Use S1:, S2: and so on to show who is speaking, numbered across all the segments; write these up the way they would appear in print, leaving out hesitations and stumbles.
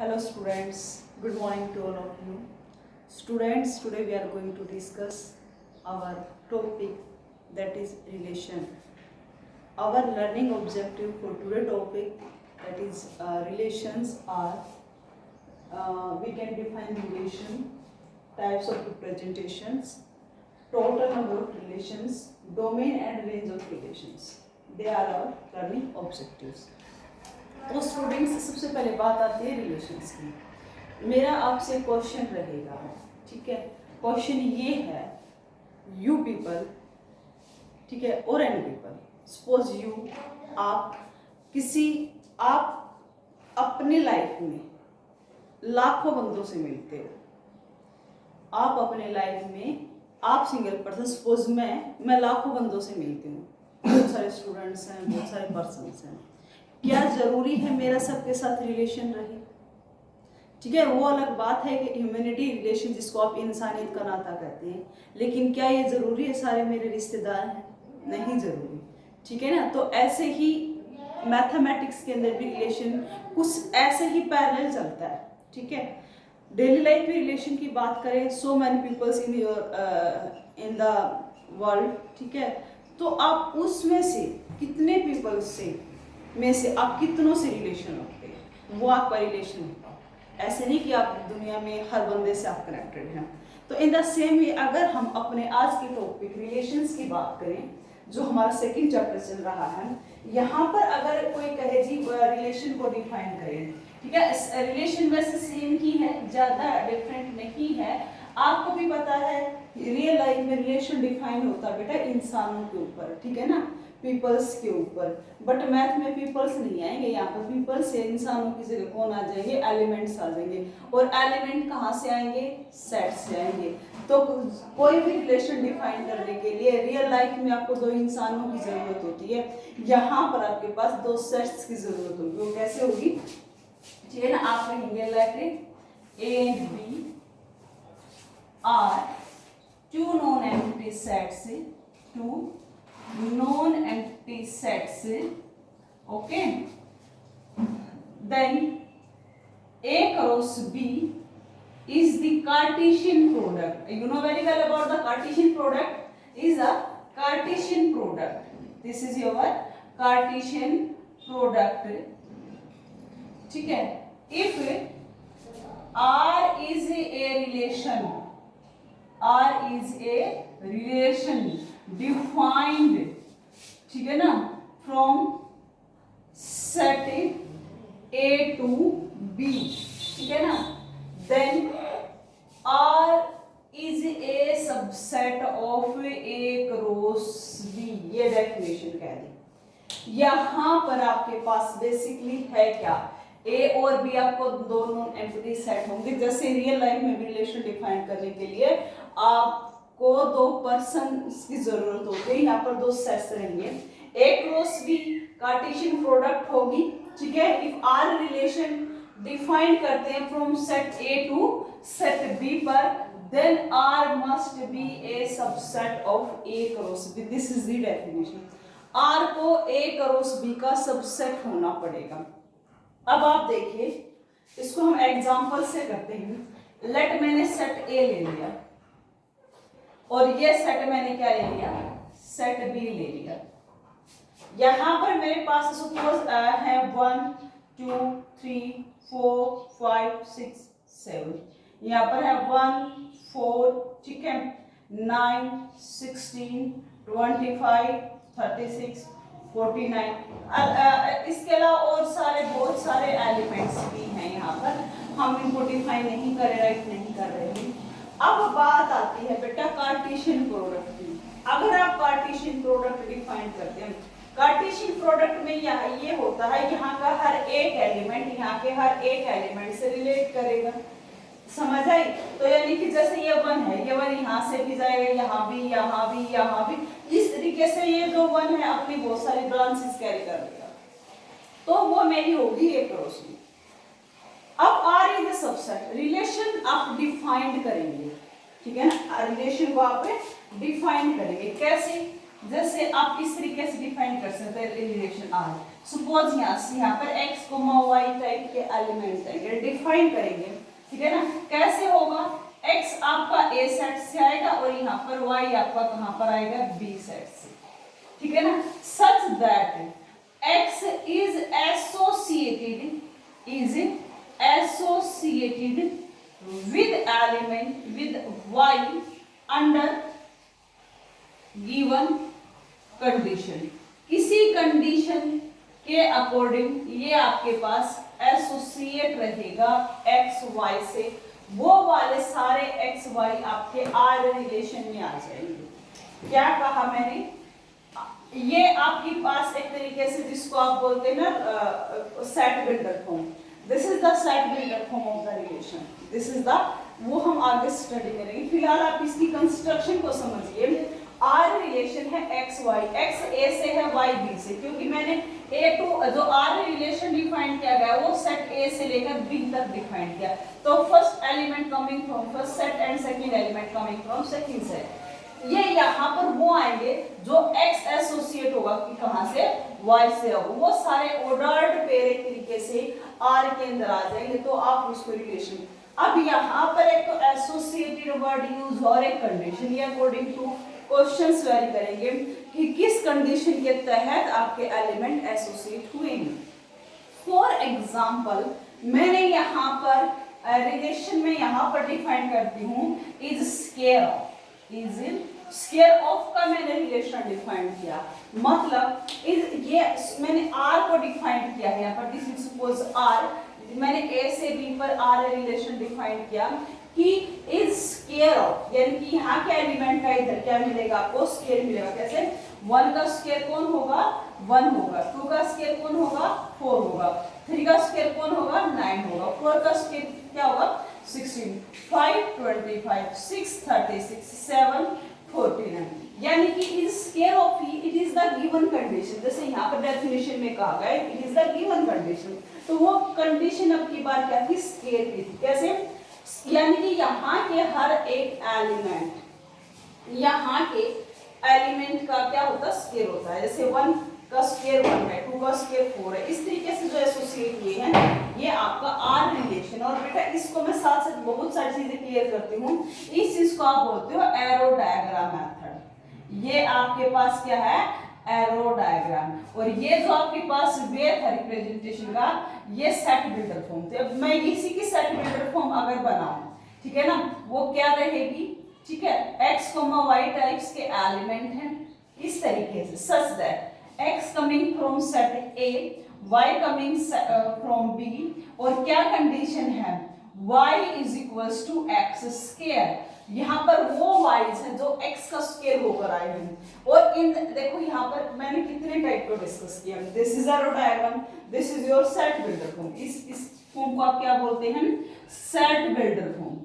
S1: Hello students, good morning to all of you. Students, today we are going to discuss our topic, that is relation. Our learning objective for today's topic, that is relations, are we can define relation, types of representations, total number of relations, domain and range of relations. They are our learning objectives. तो students, सबसे पहले बात आती है relations की। मेरा आपसे question रहेगा, ठीक है। क्वेश्चन ये है, यू पीपल, ठीक है, और एनी पीपल, सपोज यू, आप अपने लाइफ में लाखों बंदों से मिलते हो। आप अपने लाइफ में, आप सिंगल पर्सन, सपोज मैं लाखों बंदों से मिलती हूँ, बहुत सारे स्टूडेंट्स हैं, बहुत सारे पर्सन्स हैं। क्या जरूरी है मेरा सबके साथ रिलेशन रहे? ठीक है, वो अलग बात है कि ह्यूमैनिटी रिलेशन, जिसको आप इंसानियत का नाता कहते हैं, लेकिन क्या ये जरूरी है सारे मेरे रिश्तेदार हैं? नहीं जरूरी, ठीक है ना। तो ऐसे ही मैथमेटिक्स के अंदर भी रिलेशन कुछ ऐसे ही पैरेलल चलता है, ठीक है। डेली लाइफ में रिलेशन की बात करें, so many peoples in the world, ठीक है, तो आप उसमें से कितने पीपल्स में से आप कितनों से रिलेशन रखते हैं, वो आपका रिलेशन होगा। ऐसे नहीं कि आप दुनिया में हर बंदे से आप कनेक्टेड हैं। तो इन द सेम वे, अगर हम अपने आज के टॉपिक रिलेशंस की बात करें, जो हमारा सेकंड चैप्टर चल रहा है, यहाँ पर अगर कोई कहे जी रिलेशन को डिफाइन करें, ठीक है, रिलेशन वैसे सेम ही है, ज़्यादा डिफरेंट नहीं है। आपको भी पता है रियल लाइफ में रिलेशन डिफाइन होता है बेटा इंसानों के ऊपर, ठीक है ना, पीपल्स के ऊपर। बट मैथ में पीपल्स नहीं आएंगे, यहाँ पर पीपल्स से इंसानों की जगह कौन आ जाएंगे? एलिमेंट्स आ जाएंगे। और एलिमेंट कहाँ से आएंगे? सेट से आएंगे। तो कोई भी रिलेशन डिफाइन करने के लिए रियल लाइफ में आपको दो इंसानों की जरूरत होती है, यहाँ पर आपके पास दो सेट्स की जरूरत होगी। वो कैसे होगी? ठीक है ना, आप कहेंगे like A and B are two non empty sets, two non-empty sets, okay, then A cross B is the Cartesian product. You know very well about the Cartesian product is a Cartesian product. This is your Cartesian product, ठीक है। If R is a relation, R is a relation defined, ठीक है ना, from set A to B, ठीक है ना, then R is a subset of A cross B। ये definition कह दी। यहाँ पर आपके पास बेसिकली है क्या? ए और बी आपको दो नॉन एम्प्टी सेट होंगे। जैसे रियल लाइफ में रिलेशन डिफाइन करने के लिए आपको दो पर्सन की जरूरत होती है, यहाँ पर दो सेट्स रहेंगे। A cross B Cartesian product होगी, ठीक है। इफ आर रिलेशन डिफाइन करते हैं from set A to set B पर, then R must be a subset of A cross B. This is the definition. R को A cross B का subset होना पड़ेगा। अब आप देखिए, इसको हम एग्जांपल से करते हैं। लेट मैंने सेट ए ले लिया और ये सेट मैंने क्या ले लिया? सेट बी ले लिया। यहां पर मेरे पास सपोज है 1 2 3 4 5 6 7, यहाँ पर है 1 4, ठीक है, 9 16 25 36 49। इसके अलावा और बहुत सारे एलिमेंट्स भी हैं यहाँ पर, हम इनको डिफाइन नहीं कर रहे, राइट नहीं कर रहे हैं। अब बात आती है बेटा कार्टेशियन प्रोडक्ट की। अगर आप कार्टेशियन प्रोडक्ट डिफाइन करते हैं, कार्टेशियन प्रोडक्ट में ये होता है, यहाँ का हर एक एलिमेंट यहाँ के हर एक एलिमेंट से रिलेट करेगा। समझ आई? तो यानी कि जैसे ये 1 है, ये 1 यहाँ से भी जाएगा, यहाँ भी, यहाँ भी, यहाँ भी। इस तरीके से ये जो 1 है अपनी बहुत सारी ब्रांचेस कैरी कर लेगा, तो वो मेरी होगी एक क्रॉस बी। अब R is the subset. Relation आप डिफाइंड करेंगे, ठीक है ना, रिलेशन को आप डिफाइन करेंगे कैसे? जैसे आप इस तरीके से डिफाइन कर सकते हैं रिलेशन आर। सपोज यहाँ पर x, y टाइप के एलिमेंट है, डिफाइन करेंगे, ठीक है ना। कैसे होगा, x आपका a सेट से आएगा और यहाँ पर y आपका कहाँ पर आएगा, b सेट से, ठीक है ना। सच that x is associated with element with y under given condition. किसी कंडीशन के अकॉर्डिंग ये आपके पास एसोसिएट रहेगा एक्स वाई से, वो वाले सारे एक्स वाई आपके आर रिलेशन में आ जाएंगे। क्या कहा मैंने, ये आपके पास एक तरीके से जिसको आप बोलते हैं ना set builder form, this is the set builder form of the relation, this is the, वो हम आगे स्टडी करेंगे। फिलहाल आप इसकी कंस्ट्रक्शन को समझिए। आर रिलेशन है एक्स वाई, एक्स ए से है वाई बी से, क्योंकि मैंने ए टू जो आर रिलेशन डिफाइन किया गया वो सेट ए से लेकर बी तक डिफाइन किया। तो first element coming from first set and second element coming from second set. ये यहाँ पर वो आएंगे जो एक्स एसोसिएट होगा कि कहाँ से, वाई से होगा, वो सारे ऑर्डर्ड पेयर एक तरीके से आर के अंदर आ जाएंगे। तो आप उसको रिलेशन, अब यहाँ पर एक तो एसोसिएटेड वर्ड यूज और एक कंडीशन, ये अकॉर्डिंग टू क्वेश्चंस वेरी करेंगे कि किस कंडीशन के तहत आपके एलिमेंट एसोसिएट हुए हैं। फॉर एग्जांपल मैंने यहाँ पर रिलेशन में यहाँ पर डिफाइन करती हूँ is square of, is square of का मैंने रिलेशन डिफाइन किया, मतलब इज, ये मैंने आर को डिफाइन किया है यहाँ पर, दिस इज सपोज आर, मैंने ए से बी पर आर रिलेशन डिफाइन किया कि इज स्क्वायर ऑफ, यानी कि यहाँ के एलिमेंट का इधर क्या मिलेगा आपको, स्क्वायर मिलेगा। कैसे, 1 का स्क्वायर कौन होगा, 1 होगा, 2 का स्क्वायर कौन होगा, 4 होगा, 3 का स्क्वायर कौन होगा, 9 होगा, 4 का स्क्वायर क्या होगा, 16, 5 25, 6 36, 7 49, यानी कि is square of he, it is the given condition. जैसे यहाँ पर डेफिनेशन में कहा गया it is the given condition, तो वो कंडीशन अब की बार क्या थी, स्क्वायर की थी। कैसे, यानी कि यहाँ के हर एक एलिमेंट, यहाँ के एलिमेंट का क्या होता है, स्क्वायर होता है। जैसे 1 का स्क्वायर 1 है, 2 का स्क्वायर 4 है, इस तरीके से जो एसोसिएट किए हैं ये आपका आर रिलेशन। और बेटा इसको मैं साथ साथ बहुत सारी चीजें क्लियर करती हूँ। इस चीज को आप बोलते हो एरो डायग्राम मेथड। ये आपके पास क्या है, एरो डायग्राम, और ये जो आपके पास वे था रिप्रेजेंटेशन का, ये सेट बिल्डर फॉर्म थे। अब मैं इसी की सेट बिल्डर फॉर्म अगर बनाऊं, ठीक है ना, वो क्या रहेगी, ठीक है, x, y टाइप्स के एलिमेंट हैं इस तरीके से, such that x coming from set A, y coming from B, और क्या कंडीशन है, y is equals to x square. यहाँ पर वो y's हैं जो x का स्क्वायर होकर आए हैं। और इन देखो यहाँ पर मैंने कितने टाइप को डिस्कस किया, this is arrow diagram, this is your set builder form. इस फॉर्म को आप क्या बोलते हैं, set builder form,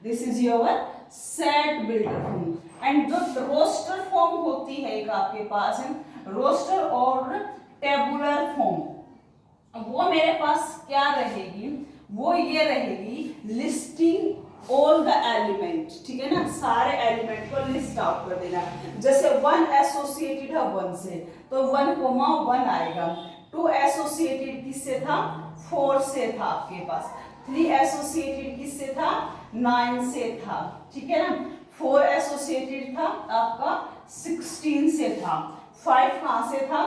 S1: this is your set builder form. And जो रोस्टर फॉर्म होती है एक आपके पास है, रोस्टर और टेबुलर फॉर्म, वो मेरे पास क्या रहेगी, वो ये रहेगी लिस्टिंग ऑल द एलिमेंट, ठीक है ना, सारे एलिमेंट को लिस्ट आउट कर देना। जैसे 1 एसोसिएटेड है 1 से, तो 1,1 आएगा। 2 एसोसिएटेड किससे था, 4 से था आपके पास। 3 एसोसिएटेड किससे था, 9 से था, ठीक है ना। 4 एसोसिएटेड था आपका 16 से था। 5 कहाँ से था,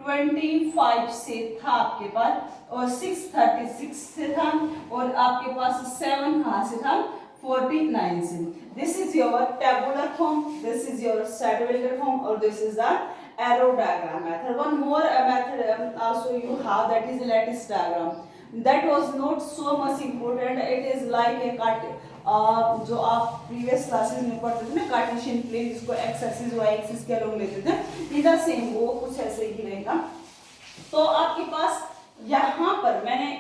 S1: 25 से था आपके पास, और 6 36 से था, और आपके पास 7 कहाँ से था, 49 से। This is your tabular form, this is your set builder form, और this is the arrow diagram method. One more method also you have, that is lattice diagram. That was not so much important. It is like a cut, जो आप previous classes में पढ़ते थे ना, Cartesian plane, जिसको x axis Y axis के along लेते थे, इधर सेम वो कुछ ऐसे ही रहेगा। तो आपके पास यहाँ पर मैंने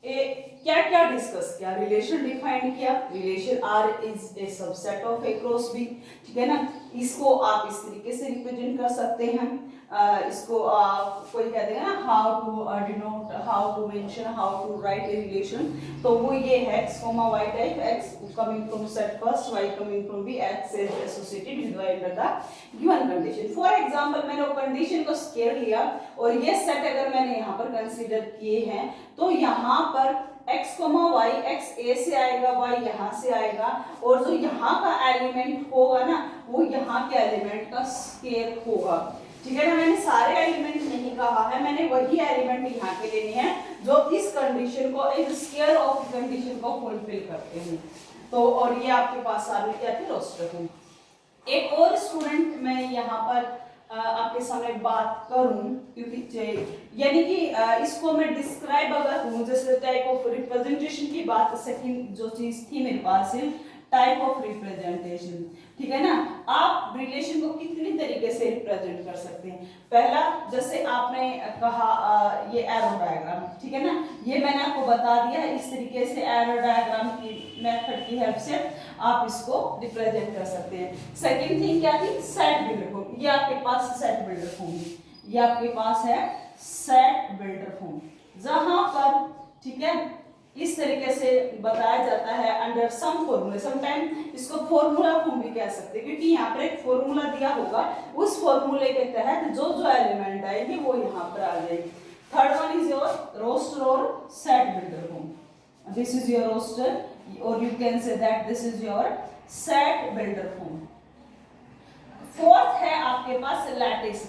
S1: क्या क्या डिस्कस किया, रिलेशन डिफाइन किया, relation R is a subset of A cross B, ठीक है ना, इसको आप इस तरीके से रिप्रेजेंट कर सकते हैं। इसको कोई कहते हैं ना how to denote, how to mention, how to write a relation, तो वो ये है x, y type, x coming from set first, y coming from b, x is associated with y under the given condition. For example मैंने वो condition को square लिया और ये सेट अगर मैंने यहाँ पर कंसीडर किए हैं तो यहाँ पर x, y, x a से आएगा, y यहाँ से आएगा, और जो यहाँ का एलिमेंट होगा ना वो यहाँ के एलिमेंट का स्केयर होगा, ठीक है ना। मैंने सारे एलिमेंट नहीं कहा है, मैंने वही एलिमेंट यहाँ के लेने हैं जो इस कंडीशन को, इस स्केयर ऑफ कंडीशन को फुलफिल करते हैं। तो और ये आपके पास सारे क्या थे, रोस्टर हैं। एक और स्टूडेंट मैं यहाँ पर आपके सामने बात करूं, क्योंकि यानी कि इसको मैं डिस्क्राइब अगर करूं, जैसे टाइप ऑफ रिप्रेजेंटेशन की बात, सेकंड जो चीज थी मेरे पास है टाइप ऑफ रिप्रेजेंटेशन, ठीक है ना। आप रिलेशन को कितनी तरीके से रिप्रेजेंट कर सकते हैं। पहला, जैसे आपने कहा ये एरो डायग्राम, ठीक है ना, ये मैंने आपको बता दिया, इस तरीके से एरो डायग्राम की मेथड की हेल्प से आप इसको रिप्रेजेंट कर सकते हैं। सेकंड थिंग क्या थी, सेट बिल्डर फॉर्म। ये आपके पास सेट बिल्डर फॉर्म है, ये आपके पास है सेट बिल्डर फॉर्म, जहां पर ठीक है इस तरीके से बताया जाता है अंडर सम फॉर्मूला। समटाइम इसको फॉर्मूला फॉर्म भी कह सकते हैं, क्योंकि यहाँ पर एक फॉर्मूला दिया होगा, उस फॉर्मूले के तहत जो जो एलिमेंट आएंगे वो यहाँ पर आ जाएंगे। Third one is your roster और set builder form. This is your roster और you can say that this is your set builder form. Fourth है आपके पास लैटिस,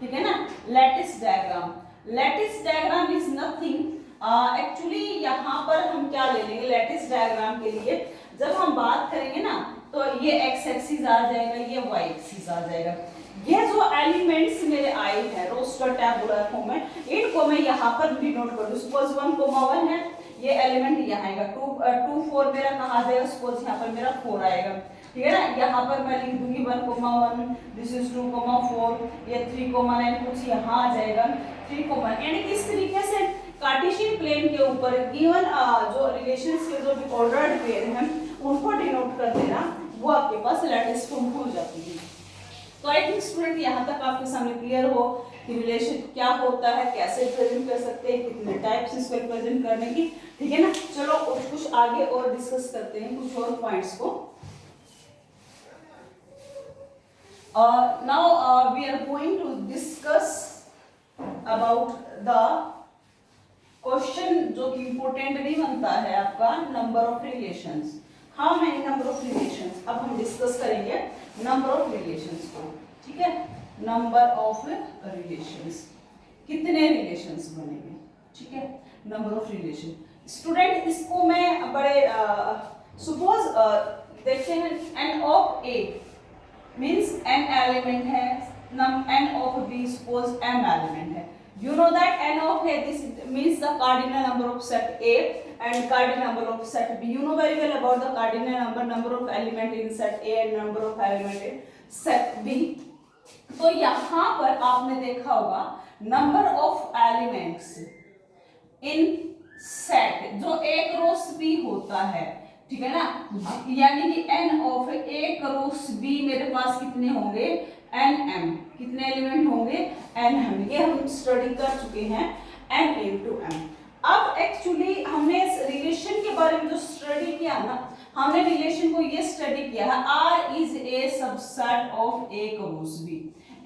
S1: ठीक है ना, lattice diagram. Lattice diagram is nothing, actually यहाँ पर हम क्या ले लेंगे लैटिस डायग्राम के लिए, जब हम बात करेंगे ना तो ये एक्स एक्सिस आ जाएगा, ये वाई एक्सिस आ जाएगा। ये जो एलिमेंट्स मेरे आए हैं रोस्टर टैबुलर फॉर्म में, इनको मैं यहाँ पर डिनोट कर दूं। सपोज 1,1 है, ये एलिमेंट यहाँ आएगा, 2 4 मेरा कहाँ जाएगा, सपोज यहाँ पर मेरा 4 आएगा, ठीक है ना। यहाँ पर मैं लिख दूंगी 1,1, दिस इज 2,4, ये 3,9 कुछ यहाँ आ जाएगा 3, यानी किस तरीके से कार्टेशियन प्लेन के ऊपर गिवन जो रिलेशंस के जो भी ऑर्डर्ड पेयर हैं उनको डिनोट कर देना, वो आपके पास लैटिस फॉर्म हो जाती है। तो आई थिंक स्टूडेंट यहाँ तक आपके सामने क्लियर हो कि रिलेशन क्या होता है, कैसे रिप्रेजेंट कर सकते हैं, कितने टाइप्स इसको रिप्रेजेंट करने की, ठीक है ना। चलो कुछ आगे और डिस्कस करते हैं कुछ और पॉइंट्स को। Now we are going to discuss about the question जो कि इंपोर्टेंट भी बनता है आपका, number of relations. How many number of relations, अब हम डिस्कस करेंगे नंबर ऑफ रिलेशंस को, ठीक है। नंबर ऑफ रिलेशंस, कितने रिलेशंस बनेंगे, ठीक है, नंबर ऑफ रिलेशन। स्टूडेंट इसको मैं बड़े सपोज देखते हैं, n of A means n element है, n of B suppose m element है। You know that n of A, this means the cardinal number of set A and cardinal number of set B. You know very well about the cardinal number of element in set A and number of element in set B. तो यहाँ पर आपने देखा होगा number of elements in set जो A cross B होता है, ठीक है ना, यानी कि n of A cross B मेरे पास कितने होंगे, nm, कितने एलिमेंट होंगे, nm, ये हम स्टडी कर चुके हैं, n into m। अब एक्चुअली हमने इस रिलेशन के बारे में जो स्टडी किया ना, हमने रिलेशन को ये स्टडी किया है R is a subset of A cross B,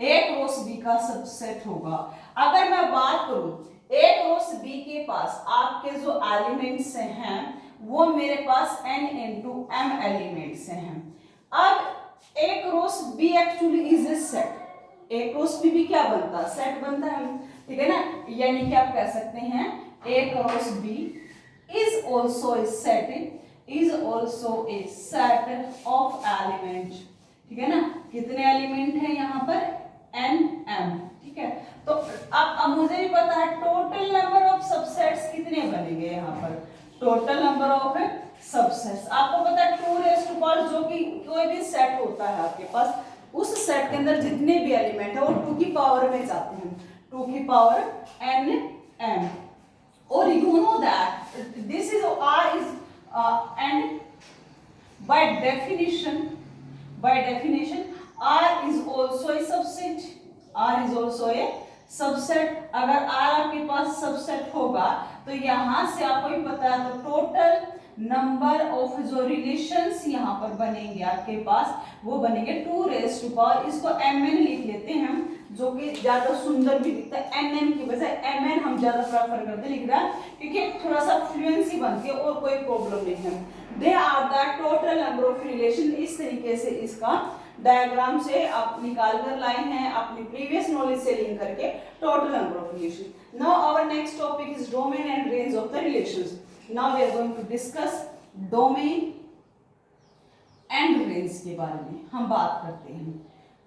S1: A cross B का सबसेट होगा। अगर मैं बात करूं A क्रॉस B के पास आपके जो एलिमेंट्स हैं वो मेरे पास n into m एलिमेंट्स हैं। अब A cross B actually is a set, A cross B भी क्या बनता है, सेट बनता है, ठीक है ना। यानी कि आप कह सकते हैं A cross B is also A set, is also A set of element, ठीक है ना। कितने एलिमेंट हैं यहाँ पर, n m, ठीक है। तो अब मुझे भी पता है टोटल नंबर ऑफ सबसेट्स कितने बनेंगे यहाँ पर, टोटल नंबर ऑफ सबसेट्स आपको पता है 2 रेज़ टू पावर, जो कि कोई भी सेट होता है आपके पास, उस सेट के अंदर जितने भी एलिमेंट है वो 2 की पावर में जाते हैं, 2 की पावर n m। और you know that this is r is and by definition r is also a subset, R is also a subset. अगर आर आपके पास सबसेट होगा तो यहां से आपको भी पता है, तो टोटल नंबर ऑफ जो रिलेशंस यहाँ पर बनेंगे आपके पास वो बनेंगे 2 रेज़ टू पावर, इसको mn लिख लेते हैं हम, जो कि ज्यादा सुंदर भी दिखता है। nn की बजाय mn हम ज्यादा प्रेफर करते हैं लिखना, क्योंकि थोड़ा सा फ्लुएंसी बनती है और कोई प्रॉब्लम नहीं है। They are the total number of relation. इस तरीके से इसका डायग्राम से आप निकाल कर लाए हैं अपनी प्रीवियस नॉलेज से लिंक करके total number of relation. Now our next topic is domain and range of the relations. Now we are going to discuss domain and range के बारे में हम बात करते हैं।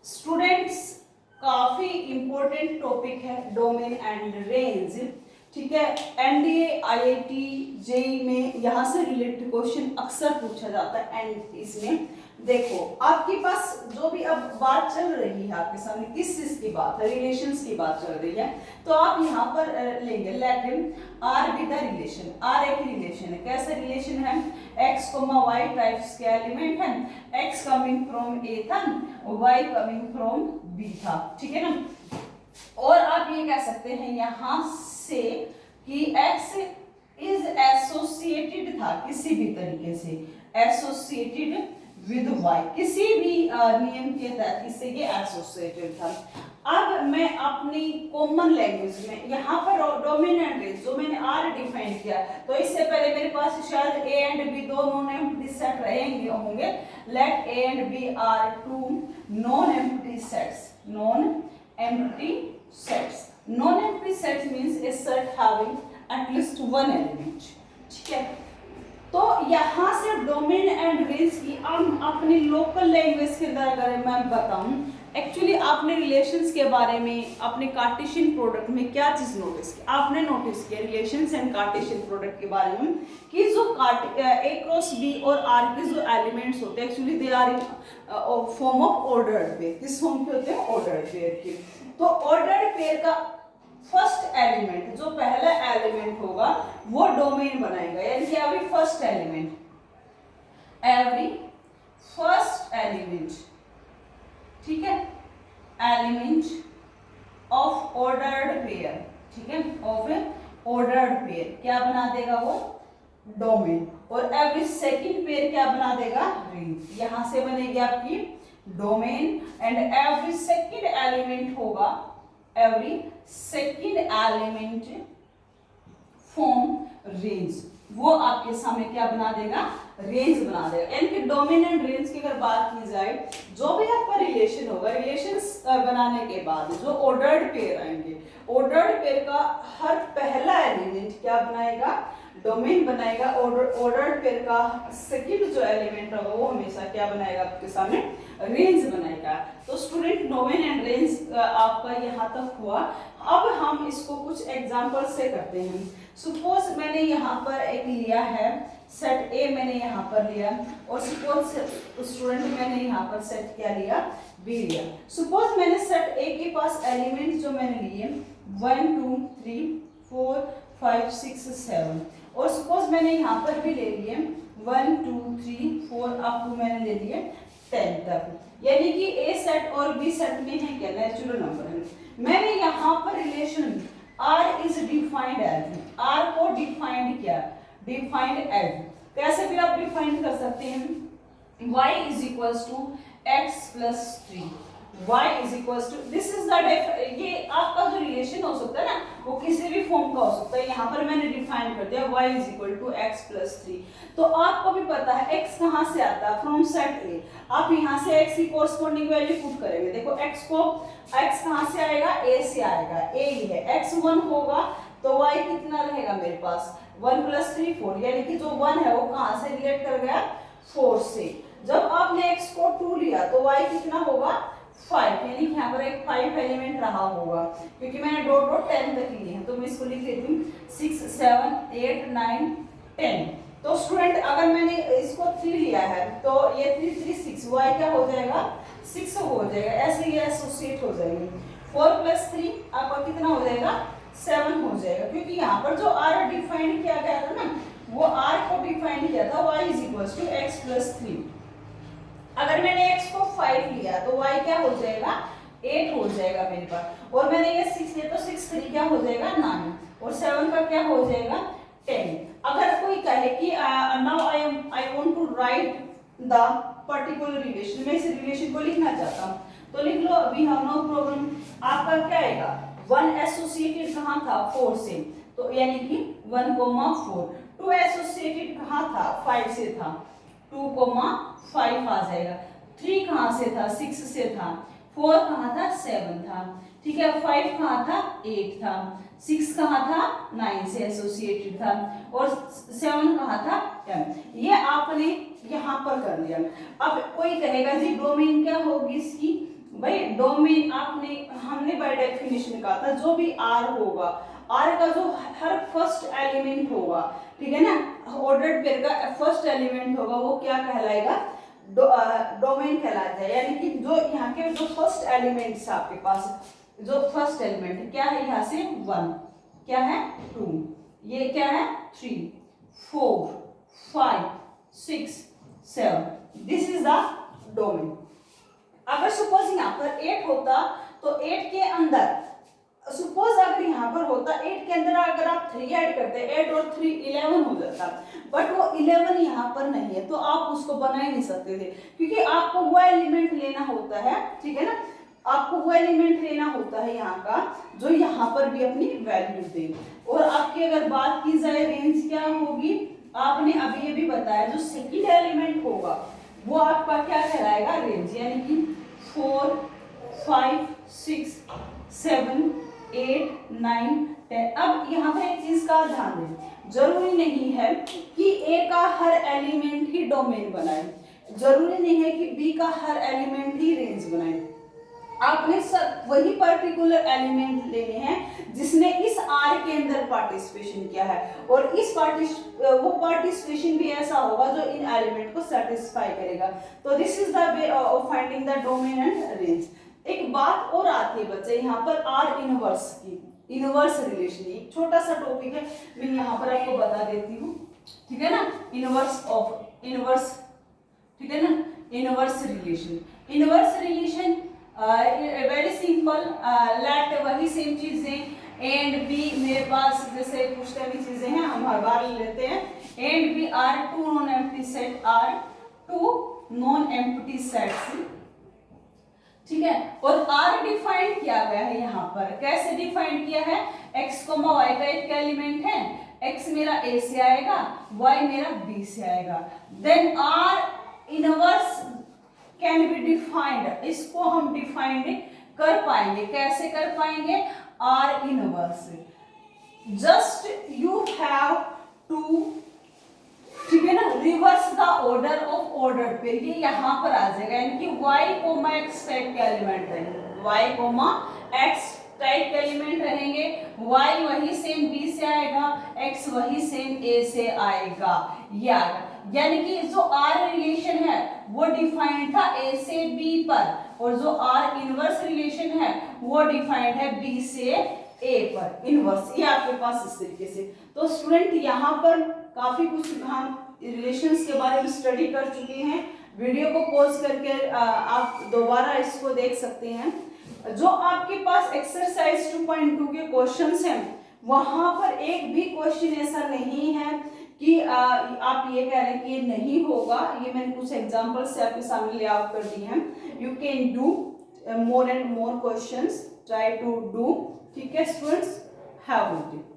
S1: स्टूडेंट्स, काफी इंपॉर्टेंट टॉपिक है डोमेन एंड रेंज, ठीक है। एनडीए, आईआईटी, जेई में यहाँ से रिलेटेड क्वेश्चन अक्सर पूछा जाता है। एंड इसमें देखो आपके पास जो भी अब बात चल रही है आपके सामने, किस चीज की बात है, रिलेशंस की बात चल रही है, तो आप यहाँ पर लेंगे let R be the relation. R एक रिलेशन है। कैसा रिलेशन है? x, y टाइप्स के एलिमेंट है, x कमिंग फ्रॉम ए था, y कमिंग फ्रॉम बी था, ठीक है ना। और आप ये कह सकते हैं यहाँ से कि x इज एसोसिएटेड था किसी भी तरीके से, एसोसिएटेड विद y, किसी भी नियम के तहत किससे ये एसोसिएटेड था। अब मैं अपनी कॉमन लैंग्वेज में यहाँ पर डोमेन एंड रेंज जो मैंने आर डिफाइन किया, तो इससे पहले मेरे पास शायद ए एंड बी दो नॉन एम्प्टी सेट रहेंगे होंगे। Let A and B are 2 non empty sets. Non empty sets, non empty sets means a set having at least one element, ठीक है। तो यहाँ से डोमेन एंड रेंज की हम अपनी लोकल लैंग्वेज के अंदर अगर मैं बताऊं, एक्चुअली आपने रिलेशंस के बारे में अपने कार्टेशियन प्रोडक्ट में क्या चीज नोटिस की? आपने नोटिस किया रिलेशंस एंड कार्टेशियन प्रोडक्ट के बारे में कि जो ए क्रॉस बी और आर के जो एलिमेंट्स होते हैं actually they are in form of ordered pair. किस फॉर्म के होते हैं? ऑर्डर्ड पेयर के। तो ऑर्डर्ड पेयर का फर्स्ट एलिमेंट, जो पहला एलिमेंट होगा वो डोमेन बनाएगा, यानी कि every first element, every first element, ठीक है, एलिमेंट ऑफ ऑर्डर्ड पेयर, ठीक है, ऑफ ऑर्डर्ड पेयर क्या बना देगा वो? डोमेन। और एवरी सेकंड पेयर क्या बना देगा? रेंज। यहां से बनेगी आपकी domain and every second element होगा, every second element form range. वो आपके सामने क्या बना देगा? रेंज बना देगा। यानी कि डोमेन एंड रेंज की अगर बात की जाए, जो भी आपका रिलेशन होगा, रिलेशंस बनाने के बाद जो ऑर्डर्ड पेयर आएंगे, ऑर्डर्ड पेयर का हर पहला एलिमेंट क्या बनाएगा? डोमेन बनाएगा। ऑर्डर्ड पेयर का सेकंड जो एलिमेंट होगा वो हमेशा क्या बनाएगा? आपके सामने रेंज बनाएगा। तो स्टूडेंट, डोमेन एंड रेंज आपका यहाँ तक हुआ। अब हम इसको कुछ एग्जांपल से करते हैं। सपोज मैंने यहाँ पर एक लिया है सेट ए, मैंने यहाँ पर लिया, और सपोज स्टूडेंट मैंने यहाँ पर सेट क्या लिया? बी लिया। सपोज मैंने सेट ए के पास एलिमेंट जो मैंने लिए 1 2 3 4 5 6 7, और सपोज मैंने यहाँ पर भी ले लिए 1 2 3 4 अप टू मैंने ले लिए 10 तक, यानी कि ए सेट और बी सेट में है क्या? नेचुरल नंबर है। मैंने यहाँ पर relation R is defined as, R को डिफाइंड किया, डिफाइंड एज। कैसे भी आप डिफाइन कर सकते हैं? y is equals to x plus 3, y is equals to, this is the, ये आपका जो रिलेशन हो सकता है ना, वो किसी भी फॉर्म का हो सकता है। यहाँ पर मैंने डिफाइन कर दिया y is equal to x plus 3। तो आपको भी पता है x कहाँ से आता है? फ्रॉम सेट ए। आप यहाँ से x की कोरस्पॉन्डिंग वैल्यू पुट करेंगे। देखो x कहाँ से आएगा? a से आएगा, a ही है। x 1 होगा तो y कितना रहेगा मेरे पास? 1 प्लस 3 4, यानी कि जो 1 है वो कहाँ से रिलेट कर गया? 4 से। जब आपने x को 2 लिया तो y कितना होगा? 5, यानी कि यहाँ पर एक 5 एलिमेंट रहा होगा, क्योंकि मैंने डॉट डॉट 10 तक लिए हैं, तो मैं इसको लिख लेती हूँ 6 7 8 9 10। तो स्टूडेंट, अगर मैंने इसको 3 लिया है तो ये 3 3 6, y क्या हो जाएगा? 6 हो जाएगा। ऐसे ये एसोसिएट हो जाएंगे। 4 प्लस 3 आपका कितना हो जाएगा? 7 हो जाएगा, क्योंकि यहाँ पर जो r डिफाइन किया गया था ना, वो r को डिफाइन किया था y is equals to x plus 3। अगर मैंने x को 5 लिया तो y क्या हो जाएगा? 8 हो जाएगा मेरे पास। और मैंने ये 6 लिया तो 6 3 क्या हो जाएगा 9, और 7 का क्या हो जाएगा 10। अगर कोई कहे कि now I want to write the particular relation, मैं इस रिलेशन को लिखना चाहता हूँ, तो लिख लो, अभी हम नो प्रॉब्लम। आपका क्या आएगा, 1 एसोसिएटेड कहाँ था 4 से, तो यानी कि 1,4। 2 एसोसिएटेड कहाँ था 5 से था, 2,5 आ जाएगा। 3 कहाँ से था 6 से था, 4 कहाँ था 7 था, ठीक है। 5 कहाँ था 8 था, 6 कहाँ था 9 से एसोसिएटेड था, और 7 कहाँ था 10। ये आपने यहाँ पर कर लिया। अब कोई कहेगा जी डोमेन क्या होगी इसकी, भाई डोमेन हमने बाय डेफिनेशन कहा था जो भी आर होगा, आर का जो हर फर्स्ट एलिमेंट होगा, ठीक है ना, ऑर्डर्ड पेयर का फर्स्ट एलिमेंट होगा, वो क्या कहलाएगा, डोमेन कहलाता है। यानी कि जो यहाँ के जो फर्स्ट एलिमेंट्स है आपके पास, जो फर्स्ट एलिमेंट क्या है, यहाँ से 1, क्या है 2, ये क्या है 3, 4, 5, 6, 7, दिस इज द डोमेन। अगर सपोज यहाँ पर 8 होता तो 8 के अंदर, सपोज अगर यहाँ पर होता 8 के अंदर अगर आप 3 ऐड करते, 8 और 3 11 हो जाता, बट वो 11 यहाँ पर नहीं है, तो आप उसको बना ही नहीं सकते थे, क्योंकि आपको वो एलिमेंट लेना होता है, ठीक है ना, आपको वो एलिमेंट लेना होता है यहाँ का जो यहाँ पर भी अपनी वैल्यू दे। और आपकी अगर बात की जाए रेंज क्या होगी, आपने अभी ये भी बताया जो सेकंड एलिमेंट होगा वो आपका क्या कहलाएगा रेंज, यानी कि 4, 5, 6, 7, 8, 9, 10। अब यहाँ पर एक चीज का ध्यान दें, जरूरी नहीं है कि ए का हर एलिमेंट ही डोमेन बनाए, जरूरी नहीं है कि बी का हर एलिमेंट ही रेंज बनाए। आपने सब वही पर्टिकुलर एलिमेंट लेने हैं जिसने इस आर के अंदर पार्टिसिपेशन किया है, और वो पार्टिसिपेशन भी ऐसा होगा जो इन एलिमेंट को सेटिस्फाई करेगा। तो this is the way of finding the domain and range. एक बात और आती है बच्चे यहाँ पर आर इनवर्स की, इनवर्स रिलेशन, एक छोटा सा टॉपिक है, मैं यहाँ पर आपको बता देती हूँ, ठीक है ना। इनवर्स, ठीक है ना, inverse relation very simple, let वही सेम चीजें एंड बी, मेरे पास जैसे कुछ तरह चीजें हैं हम हर बार लेते हैं, and B are two non empty set, are two non empty sets, ठीक है। और आर डिफाइंड किया गया है यहाँ पर, कैसे डिफाइंड किया है, x, y का एक एलिमेंट है, x मेरा a से आएगा, y मेरा b से आएगा, then R inverse can be defined, इसको हम डिफाइंड कर पाएंगे, कैसे कर पाएंगे, R inverse, just you have to, ठीक है ना, reverse the order of order pair, ये यहाँ पर आ जाएगा, यानी कि y, x टाइप के एलिमेंट रहेंगे, y, x टाइप के एलिमेंट रहेंगे, y वही सेम b से आएगा, x वही सेम a से आएगा, ये आएगा। यानी कि जो r रिलेशन है वो डिफाइंड था a से b पर, और जो r इनवर्स रिलेशन है वो डिफाइंड है b से a पर, इनवर्स, ये आपके पास इस तरीके से। तो स्टूडेंट यहाँ पर काफी कुछ हम रिलेशंस के बारे में स्टडी कर चुके हैं, वीडियो को पॉज करके आप दोबारा इसको देख सकते हैं। जो आपके पास एक्सरसाइज 2.2 के क्वेश्चंस हैं वहां पर एक भी क्वेश्चन ऐसा नहीं है कि आप ये कह रहे हैं कि ये नहीं होगा, ये मैंने कुछ एग्जांपल से आपके सामने ले आउट कर दिए हैं। You can do more and more questions, try to do, ठीक है students, have a good day.